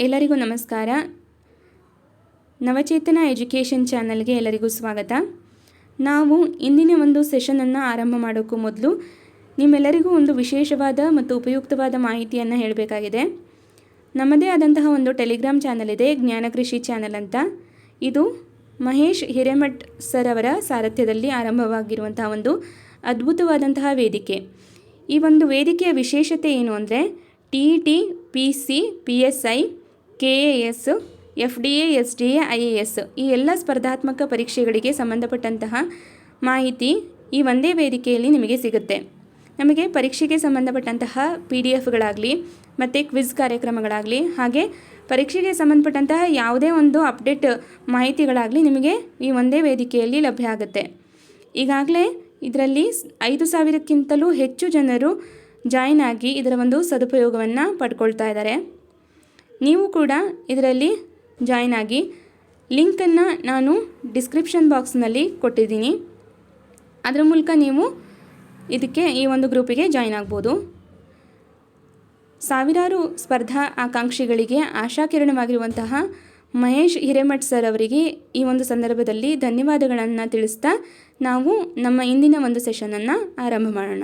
ಎಲ್ಲರಿಗೂ ನಮಸ್ಕಾರ. ನವಚೇತನ ಎಜುಕೇಷನ್ ಚಾನಲ್ಗೆ ಎಲ್ಲರಿಗೂ ಸ್ವಾಗತ. ನಾವು ಇಂದಿನ ಒಂದು ಸೆಷನನ್ನು ಆರಂಭ ಮಾಡೋಕ್ಕೂ ಮೊದಲು ನಿಮ್ಮೆಲ್ಲರಿಗೂ ಒಂದು ವಿಶೇಷವಾದ ಮತ್ತು ಉಪಯುಕ್ತವಾದ ಮಾಹಿತಿಯನ್ನು ಹೇಳಬೇಕಾಗಿದೆ. ನಮ್ಮದೇ ಆದಂತಹ ಒಂದು ಟೆಲಿಗ್ರಾಮ್ ಚಾನಲ್ ಇದೆ, ಜ್ಞಾನಕೃಷಿ ಚಾನಲ್ ಅಂತ. ಇದು ಮಹೇಶ್ ಹಿರೇಮಠ್ ಸರ್ ಅವರ ಸಾರಥ್ಯದಲ್ಲಿ ಆರಂಭವಾಗಿರುವಂತಹ ಒಂದು ಅದ್ಭುತವಾದಂತಹ ವೇದಿಕೆ. ಈ ಒಂದು ವೇದಿಕೆಯ ವಿಶೇಷತೆ ಏನು ಅಂದರೆ TET, PC, PSI, KAS, FDA, SDA, IAS ಈ ಎಲ್ಲ ಸ್ಪರ್ಧಾತ್ಮಕ ಪರೀಕ್ಷೆಗಳಿಗೆ ಸಂಬಂಧಪಟ್ಟಂತಹ ಮಾಹಿತಿ ಈ ಒಂದೇ ವೇದಿಕೆಯಲ್ಲಿ ನಿಮಗೆ ಸಿಗುತ್ತೆ. ನಮಗೆ ಪರೀಕ್ಷೆಗೆ ಸಂಬಂಧಪಟ್ಟಂತಹ PDF-ಗಳಾಗಲಿ ಮತ್ತು ಕ್ವಿಜ್ ಕಾರ್ಯಕ್ರಮಗಳಾಗಲಿ, ಹಾಗೆ ಪರೀಕ್ಷೆಗೆ ಸಂಬಂಧಪಟ್ಟಂತಹ ಯಾವುದೇ ಒಂದು ಅಪ್ಡೇಟ್ ಮಾಹಿತಿಗಳಾಗಲಿ ನಿಮಗೆ ಈ ಒಂದೇ ವೇದಿಕೆಯಲ್ಲಿ ಲಭ್ಯ ಆಗುತ್ತೆ. ಈಗಾಗಲೇ ಇದರಲ್ಲಿ 5,000ಕ್ಕಿಂತಲೂ ಹೆಚ್ಚು ಜನರು ಜಾಯಿನ್ ಆಗಿ ಇದರ ಒಂದು ಸದುಪಯೋಗವನ್ನು ಪಡ್ಕೊಳ್ತಾ ಇದ್ದಾರೆ. ನೀವು ಕೂಡ ಇದರಲ್ಲಿ ಜಾಯಿನ್ ಆಗಿ, ಲಿಂಕನ್ನು ನಾನು ಡಿಸ್ಕ್ರಿಪ್ಷನ್ ಬಾಕ್ಸ್ನಲ್ಲಿ ಕೊಟ್ಟಿದ್ದೀನಿ. ಅದರ ಮೂಲಕ ನೀವು ಈ ಒಂದು ಗ್ರೂಪಿಗೆ ಜಾಯಿನ್ ಆಗ್ಬೋದು. ಸಾವಿರಾರು ಸ್ಪರ್ಧಾ ಆಕಾಂಕ್ಷಿಗಳಿಗೆ ಆಶಾಕಿರಣವಾಗಿರುವಂತಹ ಮಹೇಶ್ ಹಿರೇಮಠ್ ಸರ್ ಅವರಿಗೆ ಈ ಒಂದು ಸಂದರ್ಭದಲ್ಲಿ ಧನ್ಯವಾದಗಳನ್ನು ತಿಳಿಸ್ತಾ ನಾವು ನಮ್ಮ ಇಂದಿನ ಒಂದು ಸೆಷನನ್ನು ಆರಂಭ ಮಾಡೋಣ.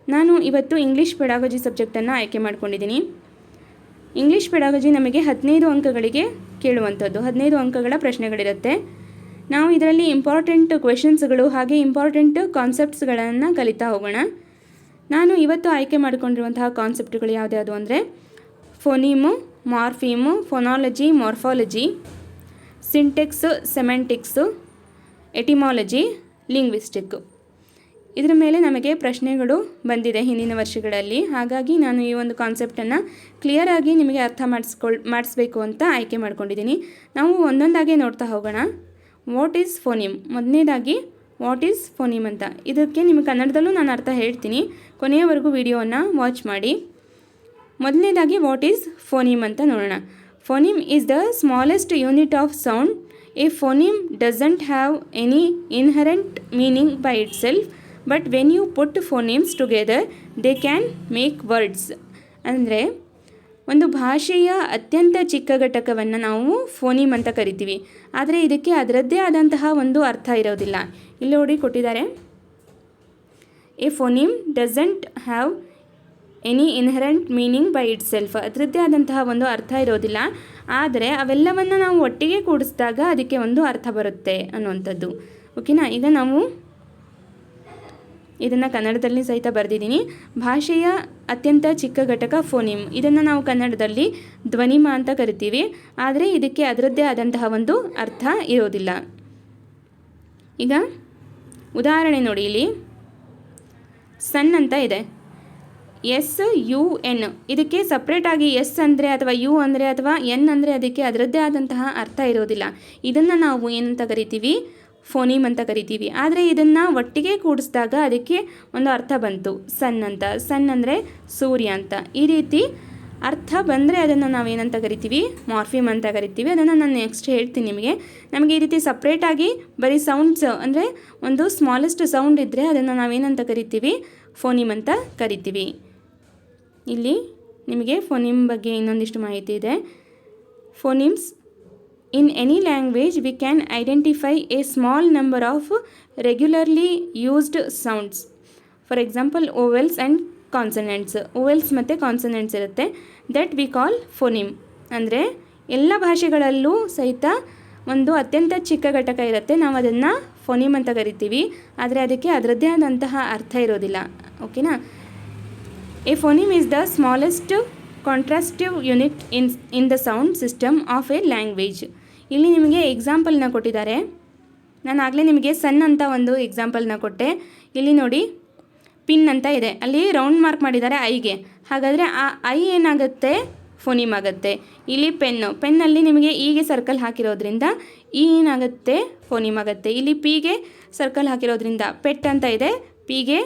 ನಾನು ಇವತ್ತು ಇಂಗ್ಲೀಷ್ ಪೆಡಾಗಜಿ ಸಬ್ಜೆಕ್ಟನ್ನು ಆಯ್ಕೆ ಮಾಡ್ಕೊಂಡಿದ್ದೀನಿ. ಇಂಗ್ಲೀಷ್ ಪೆಡಾಗಜಿ ನಮಗೆ 15 ಅಂಕಗಳಿಗೆ ಕೇಳುವಂಥದ್ದು, 15 ಅಂಕಗಳ ಪ್ರಶ್ನೆಗಳಿರುತ್ತೆ. ನಾವು ಇದರಲ್ಲಿ ಇಂಪಾರ್ಟೆಂಟ್ ಕ್ವೆಶನ್ಸ್ಗಳು ಹಾಗೆ ಇಂಪಾರ್ಟೆಂಟ್ ಕಾನ್ಸೆಪ್ಟ್ಸ್ಗಳನ್ನು ಕಲಿತಾ ಹೋಗೋಣ. ನಾನು ಇವತ್ತು ಆಯ್ಕೆ ಮಾಡಿಕೊಂಡಿರುವಂತಹ ಕಾನ್ಸೆಪ್ಟ್ಗಳು ಯಾವುದ್ಯಾವುದು ಅಂದರೆ ಫೋನೀಮು, ಮಾರ್ಫೀಮು, ಫೊನಾಲಜಿ, ಮಾರ್ಫಾಲಜಿ, ಸಿಂಟೆಕ್ಸು, ಸೆಮೆಂಟಿಕ್ಸು, ಎಟಿಮಾಲಜಿ, ಲಿಂಗ್ವಿಸ್ಟಿಕ್. ಇದರ ಮೇಲೆ ನಮಗೆ ಪ್ರಶ್ನೆಗಳು ಬಂದಿದೆ ಹಿಂದಿನ ವರ್ಷಗಳಲ್ಲಿ. ಹಾಗಾಗಿ ನಾನು ಈ ಒಂದು ಕಾನ್ಸೆಪ್ಟನ್ನು ಕ್ಲಿಯರಾಗಿ ನಿಮಗೆ ಅರ್ಥ ಮಾಡಿಸ್ಬೇಕು ಅಂತ ಆಯ್ಕೆ ಮಾಡ್ಕೊಂಡಿದ್ದೀನಿ. ನಾವು ಒಂದೊಂದಾಗೆ ನೋಡ್ತಾ ಹೋಗೋಣ. What is phoneme? ಮೊದಲನೇದಾಗಿ ವಾಟ್ ಈಸ್ ಫೋನಿಮ್ ಅಂತ. ಇದಕ್ಕೆ ನಿಮಗೆ ಕನ್ನಡದಲ್ಲೂ ನಾನು ಅರ್ಥ ಹೇಳ್ತೀನಿ, ಕೊನೆಯವರೆಗೂ ವಿಡಿಯೋವನ್ನು ವಾಚ್ ಮಾಡಿ. ಮೊದಲನೇದಾಗಿ ವಾಟ್ ಈಸ್ ಫೋನಿಮ್ ಅಂತ ನೋಡೋಣ. Phoneme is the smallest unit of sound. A phoneme doesn't have any inherent meaning by itself, but when you put phonemes together they can make words. ಅಂದರೆ ಒಂದು ಭಾಷೆಯ ಅತ್ಯಂತ ಚಿಕ್ಕ ಘಟಕವನ್ನು ನಾವು ಫೋನಿಮ್ ಅಂತ ಕರಿತೀವಿ. ಆದರೆ ಇದಕ್ಕೆ ಅದರದ್ದೇ ಆದಂತಹ ಒಂದು ಅರ್ಥ ಇರೋದಿಲ್ಲ. ಇಲ್ಲಿ ನೋಡಿ ಕೊಟ್ಟಿದ್ದಾರೆ, a phoneme doesn't have any inherent meaning by itself. ಅದರದ್ದೇ ಆದಂತಹ ಒಂದು ಅರ್ಥ ಇರೋದಿಲ್ಲ, ಆದರೆ ಅವೆಲ್ಲವನ್ನು ನಾವು ಒಟ್ಟಿಗೆ ಕೂಡಿಸಿದಾಗ ಅದಕ್ಕೆ ಒಂದು ಅರ್ಥ ಬರುತ್ತೆ ಅನ್ನುವಂಥದ್ದು. ಓಕೆನಾ? ಈಗ ನಾವು ಇದನ್ನು ಕನ್ನಡದಲ್ಲಿ ಸಹಿತ ಬರೆದಿದ್ದೀನಿ. ಭಾಷೆಯ ಅತ್ಯಂತ ಚಿಕ್ಕ ಘಟಕ ಫೋನಿಮ್. ಇದನ್ನು ನಾವು ಕನ್ನಡದಲ್ಲಿ ಧ್ವನಿಮ ಅಂತ ಕರಿತೀವಿ, ಆದರೆ ಇದಕ್ಕೆ ಅದರದ್ದೇ ಆದಂತಹ ಒಂದು ಅರ್ಥ ಇರೋದಿಲ್ಲ. ಈಗ ಉದಾಹರಣೆ ನೋಡಿ, ಇಲ್ಲಿ ಸನ್ ಅಂತ ಇದೆ, SUN. ಇದಕ್ಕೆ ಸಪ್ರೇಟಾಗಿ ಎಸ್ ಅಂದರೆ ಅಥವಾ ಯು ಅಂದರೆ ಅಥವಾ ಎನ್ ಅಂದರೆ ಅದಕ್ಕೆ ಅದರದ್ದೇ ಆದಂತಹ ಅರ್ಥ ಇರೋದಿಲ್ಲ. ಇದನ್ನು ನಾವು ಏನಂತ ಕರಿತೀವಿ? ಫೋನಿಮ್ ಅಂತ ಕರಿತೀವಿ. ಆದರೆ ಇದನ್ನು ಒಟ್ಟಿಗೆ ಕೂಡಿಸಿದಾಗ ಅದಕ್ಕೆ ಒಂದು ಅರ್ಥ ಬಂತು, ಸನ್ ಅಂತ. ಸನ್ ಅಂದರೆ ಸೂರ್ಯ ಅಂತ. ಈ ರೀತಿ ಅರ್ಥ ಬಂದರೆ ಅದನ್ನು ನಾವೇನಂತ ಕರಿತೀವಿ? ಮಾರ್ಫಿಮ್ ಅಂತ ಕರಿತೀವಿ. ಅದನ್ನು ನಾನು ನೆಕ್ಸ್ಟ್ ಹೇಳ್ತೀನಿ ನಿಮಗೆ. ನಮಗೆ ಈ ರೀತಿ ಸಪ್ರೇಟಾಗಿ ಬರೀ ಸೌಂಡ್ಸ್ ಅಂದರೆ ಒಂದು ಸ್ಮಾಲೆಸ್ಟ್ ಸೌಂಡ್ ಇದ್ದರೆ ಅದನ್ನು ನಾವೇನಂತ ಕರಿತೀವಿ? ಫೋನಿಮ್ ಅಂತ ಕರಿತೀವಿ. ಇಲ್ಲಿ ನಿಮಗೆ ಫೋನಿಮ್ ಬಗ್ಗೆ ಇನ್ನೊಂದಿಷ್ಟು ಮಾಹಿತಿ ಇದೆ. Phonemes in any language we can identify a small number of regularly used sounds. For example vowels and consonants. Vowels ಮತ್ತು ಕಾನ್ಸನೆಂಟ್ಸ್ ಇರುತ್ತೆ, ದಟ್ ವಿ ಕಾಲ್ ಫೋನಿಮ್. ಅಂದರೆ ಎಲ್ಲ ಭಾಷೆಗಳಲ್ಲೂ ಸಹಿತ ಒಂದು ಅತ್ಯಂತ ಚಿಕ್ಕ ಘಟಕ ಇರುತ್ತೆ, ನಾವು ಅದನ್ನು ಫೋನಿಮ್ ಅಂತ ಕರಿತೀವಿ. ಆದರೆ ಅದಕ್ಕೆ ಅದರದ್ದೇ ಆದಂತಹ ಅರ್ಥ ಇರೋದಿಲ್ಲ. ಓಕೆನಾ? A phoneme is the smallest contrastive unit in the sound system of a language. ಇಲ್ಲಿ ನಿಮಗೆ ಎಕ್ಸಾಂಪಲ್ನ ಕೊಟ್ಟಿದ್ದಾರೆ. ನಾನು ಆಗಲೇ ನಿಮಗೆ ಸನ್ ಅಂತ ಒಂದು ಎಕ್ಸಾಂಪಲ್ನ ಕೊಟ್ಟೆ. ಇಲ್ಲಿ ನೋಡಿ, ಪಿನ್ ಅಂತ ಇದೆ, ಅಲ್ಲಿ ರೌಂಡ್ ಮಾರ್ಕ್ ಮಾಡಿದ್ದಾರೆ ಐಗೆ. ಹಾಗಾದರೆ ಆ ಐ ಏನಾಗುತ್ತೆ? ಫೋನಿಮ್ ಆಗುತ್ತೆ. ಇಲ್ಲಿ ಪೆನ್ನಲ್ಲಿ ನಿಮಗೆ ಈಗೆ ಸರ್ಕಲ್ ಹಾಕಿರೋದ್ರಿಂದ ಈ ಏನಾಗುತ್ತೆ? ಫೋನಿಮ್ ಆಗುತ್ತೆ. ಇಲ್ಲಿ ಪಿಗೆ ಸರ್ಕಲ್ ಹಾಕಿರೋದ್ರಿಂದ ಪೆಟ್ ಅಂತ ಇದೆ, ಪಿಗೆ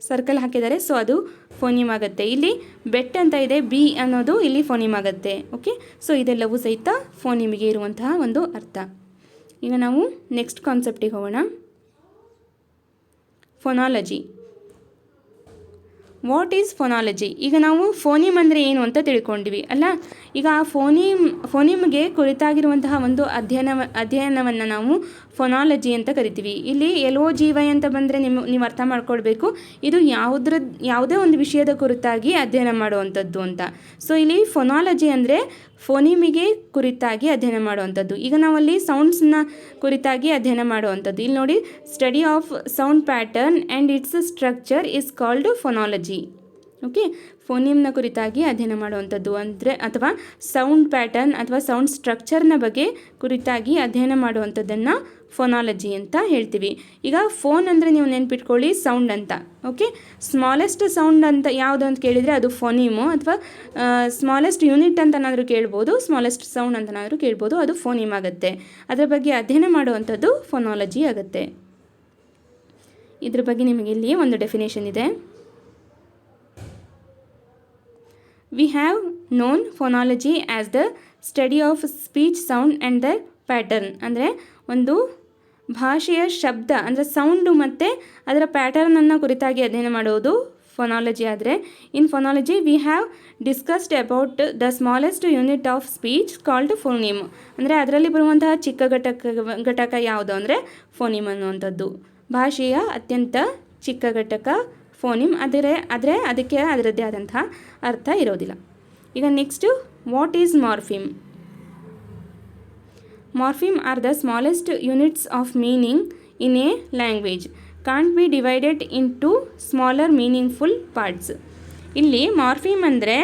ಸರ್ಕಲ್ ಹಾಕಿದ್ದಾರೆ, ಸೊ ಅದು ಫೋನಿಮ್ ಆಗುತ್ತೆ. ಇಲ್ಲಿ ಬೆಟ್ ಅಂತ ಇದೆ, ಬಿ ಅನ್ನೋದು ಇಲ್ಲಿ ಫೋನಿಮ್ ಆಗುತ್ತೆ. ಓಕೆ, ಸೊ ಇದೆಲ್ಲವೂ ಸಹಿತ ಫೋನಿಮಿಗೆ ಇರುವಂತಹ ಒಂದು ಅರ್ಥ. ಈಗ ನಾವು ನೆಕ್ಸ್ಟ್ ಕಾನ್ಸೆಪ್ಟಿಗೆ ಹೋಗೋಣ. ಫೊನಾಲಜಿ. What is phonology? ಈಗ ನಾವು ಫೋನಿಮ್ ಅಂದರೆ ಏನು ಅಂತ ತಿಳ್ಕೊಂಡಿವಿ ಅಲ್ಲ. ಈಗ ಆ ಫೋನಿಮ್ಗೆ ಕುರಿತಾಗಿರುವಂತಹ ಒಂದು ಅಧ್ಯಯನವನ್ನು ನಾವು ಫೊನಾಲಜಿ ಅಂತ ಕರಿತೀವಿ. ಇಲ್ಲಿ LOGY ಅಂತ ಬಂದರೆ ನೀವು ಅರ್ಥ ಮಾಡ್ಕೊಳ್ಬೇಕು, ಇದು ಯಾವುದೇ ಒಂದು ವಿಷಯದ ಕುರಿತಾಗಿ ಅಧ್ಯಯನ ಮಾಡುವಂಥದ್ದು ಅಂತ. ಸೊ ಇಲ್ಲಿ ಫೊನಾಲಜಿ ಅಂದರೆ ಫೋನಿಮಿಗೆ ಕುರಿತಾಗಿ ಅಧ್ಯಯನ ಮಾಡುವಂಥದ್ದು. ಈಗ ನಾವಲ್ಲಿ ಸೌಂಡ್ಸ್ನ ಕುರಿತಾಗಿ ಅಧ್ಯಯನ ಮಾಡುವಂಥದ್ದು. ಇಲ್ಲಿ ನೋಡಿ, study of sound pattern and its structure is called phonology. Okay, ಫೋನಿಮ್ನ ಕುರಿತಾಗಿ ಅಧ್ಯಯನ ಮಾಡುವಂಥದ್ದು ಅಂದರೆ, ಅಥವಾ ಸೌಂಡ್ ಪ್ಯಾಟರ್ನ್ ಅಥವಾ ಸೌಂಡ್ ಸ್ಟ್ರಕ್ಚರ್ನ ಬಗ್ಗೆ ಕುರಿತಾಗಿ ಅಧ್ಯಯನ ಮಾಡುವಂಥದ್ದನ್ನು ಫೊನಾಲಜಿ ಅಂತ ಹೇಳ್ತೀವಿ. ಈಗ ಫೋನ್ ಅಂದರೆ ನೀವು ನೆನ್ಪಿಟ್ಕೊಳ್ಳಿ ಸೌಂಡ್ ಅಂತ. ಓಕೆ, ಸ್ಮಾಲೆಸ್ಟ್ ಸೌಂಡ್ ಅಂತ ಯಾವುದು ಅಂತ ಕೇಳಿದರೆ ಅದು ಫೋನಿಮು, ಅಥವಾ ಸ್ಮಾಲೆಸ್ಟ್ ಯೂನಿಟ್ ಅಂತನಾದರೂ ಕೇಳ್ಬೋದು, ಸ್ಮಾಲೆಸ್ಟ್ ಸೌಂಡ್ ಅಂತನಾದರೂ ಕೇಳ್ಬೋದು, ಅದು ಫೋನಿಮ್ ಆಗುತ್ತೆ. ಅದರ ಬಗ್ಗೆ ಅಧ್ಯಯನ ಮಾಡುವಂಥದ್ದು ಫೊನಾಲಜಿ ಆಗುತ್ತೆ. ಇದ್ರ ಬಗ್ಗೆ ನಿಮಗೆ ಇಲ್ಲಿ ಒಂದು ಡೆಫಿನೇಷನ್ ಇದೆ. We have known phonology as the study of speech, sound and their pattern. ಅಂದರೆ ಒಂದು ಭಾಷೆಯ ಶಬ್ದ ಅಂದರೆ ಸೌಂಡು ಮತ್ತು ಅದರ ಪ್ಯಾಟರ್ನನ್ನು ಕುರಿತಾಗಿ ಅಧ್ಯಯನ ಮಾಡುವುದು ಫೊನಾಲಜಿ. ಆದರೆ in phonology we have discussed about the smallest unit of speech called phoneme. ಅಂದರೆ ಅದರಲ್ಲಿ ಬರುವಂತಹ ಚಿಕ್ಕ ಘಟಕ ಯಾವುದು ಅಂದರೆ ಫೋನಿಮ್ ಅನ್ನುವಂಥದ್ದು. ಭಾಷೆಯ ಅತ್ಯಂತ ಚಿಕ್ಕ ಘಟಕ ಫೋನಿಮ್. ಆದರೆ ಅದಕ್ಕೆ ಅದರದ್ದೇ ಆದಂತಹ ಅರ್ಥ ಇರೋದಿಲ್ಲ. ಈಗ next, what is morpheme? Morpheme are the smallest units of meaning in a language, can't be divided into smaller meaningful parts. ಇಲ್ಲಿ ಮಾರ್ಫಿಮ್ ಅಂದರೆ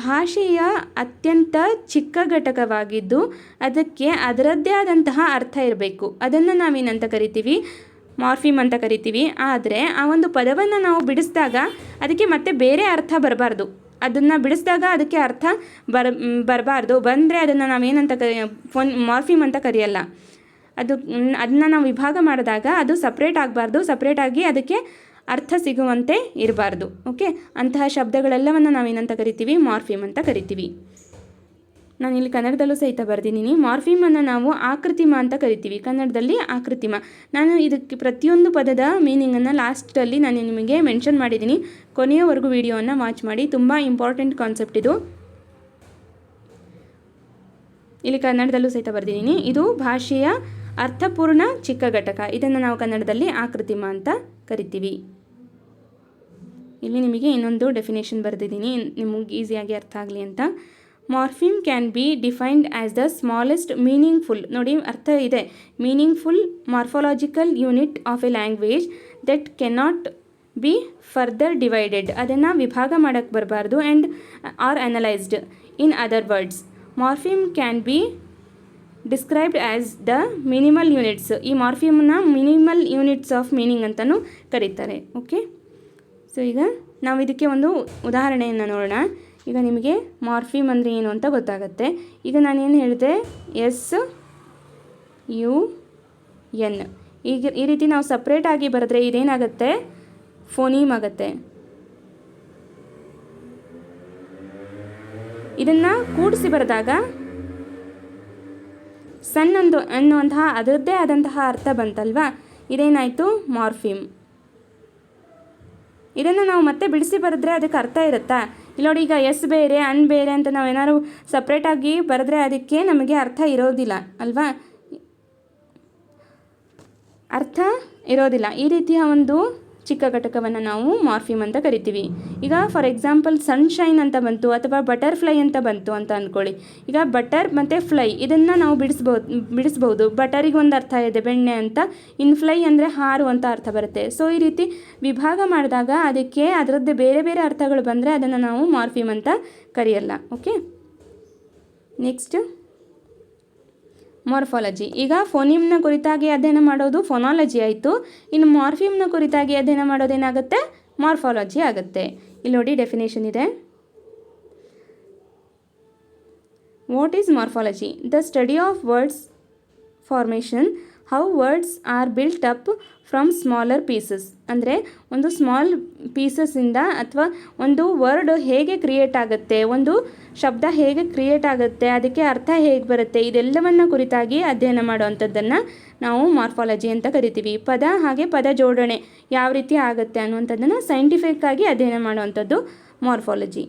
ಭಾಷೆಯ ಅತ್ಯಂತ ಚಿಕ್ಕ ಘಟಕವಾಗಿದ್ದು ಅದಕ್ಕೆ ಅದರದ್ದೇ ಆದಂತಹ ಅರ್ಥ ಇರಬೇಕು. ಅದನ್ನು ನಾವೇನಂತ ಕರಿತೀವಿ? ಮಾರ್ಫಿಮ್ ಅಂತ ಕರಿತೀವಿ. ಆದರೆ ಆ ಒಂದು ಪದವನ್ನು ನಾವು ಬಿಡಿಸಿದಾಗ ಅದಕ್ಕೆ ಮತ್ತೆ ಬೇರೆ ಅರ್ಥ ಬರಬಾರ್ದು. ಅದನ್ನು ಬಿಡಿಸಿದಾಗ ಅದಕ್ಕೆ ಅರ್ಥ ಬರಬಾರ್ದು. ಬಂದರೆ ಅದನ್ನು ನಾವೇನಂತ ಮಾರ್ಫಿಮ್ ಅಂತ ಕರೆಯಲ್ಲ. ಅದನ್ನು ನಾವು ವಿಭಾಗ ಮಾಡಿದಾಗ ಅದು ಸಪ್ರೇಟ್ ಆಗಬಾರ್ದು, ಸಪ್ರೇಟಾಗಿ ಅದಕ್ಕೆ ಅರ್ಥ ಸಿಗುವಂತೆ ಇರಬಾರ್ದು. ಓಕೆ, ಅಂತಹ ಶಬ್ದಗಳೆಲ್ಲವನ್ನು ನಾವೇನಂತ ಕರಿತೀವಿ? ಮಾರ್ಫಿಮ್ ಅಂತ ಕರಿತೀವಿ. ನಾನು ಇಲ್ಲಿ ಕನ್ನಡದಲ್ಲೂ ಸಹಿತ ಬರೆದಿದ್ದೀನಿ. ಮಾರ್ಫಿಮನ್ನು ನಾವು ಆಕೃತಿಮ ಅಂತ ಕರಿತೀವಿ, ಕನ್ನಡದಲ್ಲಿ ಆಕೃತಿಮ. ನಾನು ಇದಕ್ಕೆ ಪ್ರತಿಯೊಂದು ಪದದ ಮೀನಿಂಗನ್ನು ಲಾಸ್ಟಲ್ಲಿ ನಾನು ನಿಮಗೆ ಮೆನ್ಷನ್ ಮಾಡಿದ್ದೀನಿ. ಕೊನೆಯವರೆಗೂ ವಿಡಿಯೋವನ್ನು ವಾಚ್ ಮಾಡಿ, ತುಂಬ ಇಂಪಾರ್ಟೆಂಟ್ ಕಾನ್ಸೆಪ್ಟ್ ಇದು. ಇಲ್ಲಿ ಕನ್ನಡದಲ್ಲೂ ಸಹಿತ ಬರೆದಿದ್ದೀನಿ. ಇದು ಭಾಷೆಯ ಅರ್ಥಪೂರ್ಣ ಚಿಕ್ಕ ಘಟಕ. ಇದನ್ನು ನಾವು ಕನ್ನಡದಲ್ಲಿ ಆಕೃತಿಮ ಅಂತ ಕರಿತೀವಿ. ಇಲ್ಲಿ ನಿಮಗೆ ಇನ್ನೊಂದು ಡೆಫಿನೇಷನ್ ಬರೆದಿದ್ದೀನಿ, ನಿಮಗೆ ಈಸಿಯಾಗಿ ಅರ್ಥ ಆಗಲಿ ಅಂತ. Morpheme can be defined as the smallest meaningful, ನೋಡಿ ಅರ್ಥ ಇದೆ, meaningful morphological unit of a language that cannot be further divided. ಅದನ್ನು ವಿಭಾಗ ಮಾಡೋಕ್ಕೆ ಬರಬಾರ್ದು. And or analysed in other words. Morpheme can be described as the minimal units. ಈ ಮಾರ್ಫಿಮ್ನ minimal units of meaning ಅಂತಲೂ ಕರೀತಾರೆ. ಓಕೆ, ಸೊ ಈಗ ನಾವು ಇದಕ್ಕೆ ಒಂದು ಉದಾಹರಣೆಯನ್ನು ನೋಡೋಣ. ಈಗ ನಿಮಗೆ ಮಾರ್ಫಿಮ್ ಅಂದರೆ ಏನು ಅಂತ ಗೊತ್ತಾಗುತ್ತೆ. ಈಗ ನಾನೇನು ಹೇಳಿದೆ? SUN. ಈಗ ಈ ರೀತಿ ನಾವು ಸಪ್ರೇಟಾಗಿ ಬರೆದ್ರೆ ಇದೇನಾಗುತ್ತೆ? ಫೋನೀಮ್ ಆಗುತ್ತೆ. ಇದನ್ನು ಕೂಡಿಸಿ ಬರೆದಾಗ ಸನ್ ಅನ್ನುವಂತಹ ಅದರದ್ದೇ ಆದಂತಹ ಅರ್ಥ ಬಂತಲ್ವಾ? ಇದೇನಾಯಿತು? ಮಾರ್ಫಿಮ್. ಇದನ್ನು ನಾವು ಮತ್ತೆ ಬಿಡಿಸಿ ಬರೆದ್ರೆ ಅದಕ್ಕೆ ಅರ್ಥ ಇರುತ್ತಾ? ಇಲ್ಲಿ ನೋಡಿ, ಈಗ ಎಸ್ ಬೇರೆ ಅನ್ ಬೇರೆ ಅಂತ ನಾವು ಏನಾದ್ರು ಸಪ್ರೇಟಾಗಿ ಬರೆದ್ರೆ ಅದಕ್ಕೆ ನಮಗೆ ಅರ್ಥ ಇರೋದಿಲ್ಲ ಅಲ್ವಾ? ಅರ್ಥ ಇರೋದಿಲ್ಲ. ಈ ರೀತಿಯ ಒಂದು ಚಿಕ್ಕ ಘಟಕವನ್ನು ನಾವು ಮಾರ್ಫಿಮ್ ಅಂತ ಕರಿತೀವಿ. ಈಗ ಫಾರ್ ಎಕ್ಸಾಂಪಲ್ ಸನ್ಶೈನ್ ಅಂತ ಬಂತು ಅಥವಾ ಬಟರ್ಫ್ಲೈ ಅಂತ ಬಂತು ಅಂತ ಅಂದ್ಕೊಳ್ಳಿ. ಈಗ ಬಟರ್ ಮತ್ತು ಫ್ಲೈ ಇದನ್ನು ನಾವು ಬಿಡಿಸ್ಬೋದು. ಬಟರಿಗೆ ಒಂದು ಅರ್ಥ ಇದೆ, ಬೆಣ್ಣೆ ಅಂತ. ಇನ್ ಫ್ಲೈ ಅಂದರೆ ಹಾರು ಅಂತ ಅರ್ಥ ಬರುತ್ತೆ. ಸೊ ಈ ರೀತಿ ವಿಭಾಗ ಮಾಡಿದಾಗ ಅದಕ್ಕೆ ಅದರದ್ದೇ ಬೇರೆ ಬೇರೆ ಅರ್ಥಗಳು ಬಂದರೆ ಅದನ್ನು ನಾವು ಮಾರ್ಫಿಮ್ ಅಂತ ಕರೆಯಲ್ಲ. Okay, next morphology. ಈಗ ಫೋನಿಮ್ನ ಕುರಿತಾಗಿ ಅಧ್ಯಯನ ಮಾಡೋದು ಫೊನಾಲಜಿ ಆಯಿತು. ಇನ್ನು ಮಾರ್ಫಿಮ್ನ ಕುರಿತಾಗಿ ಅಧ್ಯಯನ ಮಾಡೋದೇನಾಗುತ್ತೆ? ಮಾರ್ಫಾಲಜಿ ಆಗುತ್ತೆ. ಇಲ್ಲಿ ನೋಡಿ ಡೆಫಿನೇಷನ್ ಇದೆ. What is morphology? The study of words formation, how words R built up from smaller pieces. ಅಂದರೆ ಒಂದು ಸ್ಮಾಲ್ ಪೀಸಸ್ಸಿಂದ ಅಥವಾ ಒಂದು ವರ್ಡ್ ಹೇಗೆ ಕ್ರಿಯೇಟ್ ಆಗುತ್ತೆ, ಒಂದು ಶಬ್ದ ಹೇಗೆ ಕ್ರಿಯೇಟ್ ಆಗುತ್ತೆ, ಅದಕ್ಕೆ ಅರ್ಥ ಹೇಗೆ ಬರುತ್ತೆ, ಇದೆಲ್ಲವನ್ನು ಕುರಿತಾಗಿ ಅಧ್ಯಯನ ಮಾಡುವಂಥದ್ದನ್ನು ನಾವು ಮಾರ್ಫಾಲಜಿ ಅಂತ ಕರಿತೀವಿ. ಪದ ಹಾಗೆ ಪದ ಜೋಡಣೆ ಯಾವ ರೀತಿ ಆಗುತ್ತೆ ಅನ್ನುವಂಥದ್ದನ್ನು ಸೈಂಟಿಫಿಕ್ ಆಗಿ ಅಧ್ಯಯನ ಮಾಡುವಂಥದ್ದು ಮಾರ್ಫಾಲಜಿ.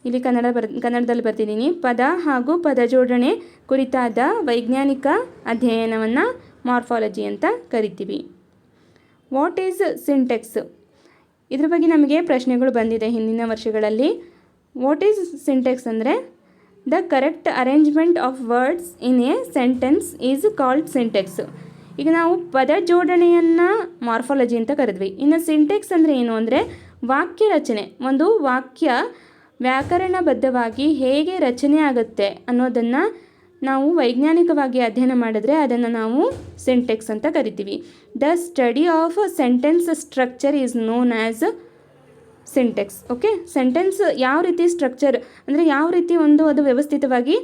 ಇಲ್ಲಿ ಕನ್ನಡದಲ್ಲಿ ಬರ್ತಿದ್ದೀನಿ. ಪದ ಹಾಗೂ ಪದ ಜೋಡಣೆ ಕುರಿತಾದ ವೈಜ್ಞಾನಿಕ ಅಧ್ಯಯನವನ್ನು ಮಾರ್ಫಾಲಜಿ ಅಂತ ಕರಿತೀವಿ. What is syntax? ಇದ್ರ ಬಗ್ಗೆ ನಮಗೆ ಪ್ರಶ್ನೆಗಳು ಬಂದಿದೆ ಹಿಂದಿನ ವರ್ಷಗಳಲ್ಲಿ. ವಾಟ್ ಈಸ್ ಸಿಂಟೆಕ್ಸ್ ಅಂದರೆ the correct arrangement of words in a sentence is called syntax. ಈಗ ನಾವು ಪದ ಜೋಡಣೆಯನ್ನು ಮಾರ್ಫಾಲಜಿ ಅಂತ ಕರೆದ್ವಿ. ಇನ್ನು ಸಿಂಟೆಕ್ಸ್ ಅಂದರೆ ಏನು ಅಂದರೆ ವಾಕ್ಯ ರಚನೆ. ಒಂದು ವಾಕ್ಯ ವ್ಯಾಕರಣಬದ್ಧವಾಗಿ ಹೇಗೆ ರಚನೆ ಆಗುತ್ತೆ ಅನ್ನೋದನ್ನು ನಾವು ವೈಜ್ಞಾನಿಕವಾಗಿ ಅಧ್ಯಯನ ಮಾಡಿದ್ರೆ ಅದನ್ನು ನಾವು ಸಿಂಟೆಕ್ಸ್ ಅಂತ ಕರಿತೀವಿ. The study of sentence structure is known as syntax. Okay, sentence ಯಾವ ರೀತಿ ಸ್ಟ್ರಕ್ಚರ್ ಅಂದರೆ ಯಾವ ರೀತಿ ಅದು ವ್ಯವಸ್ಥಿತವಾಗಿ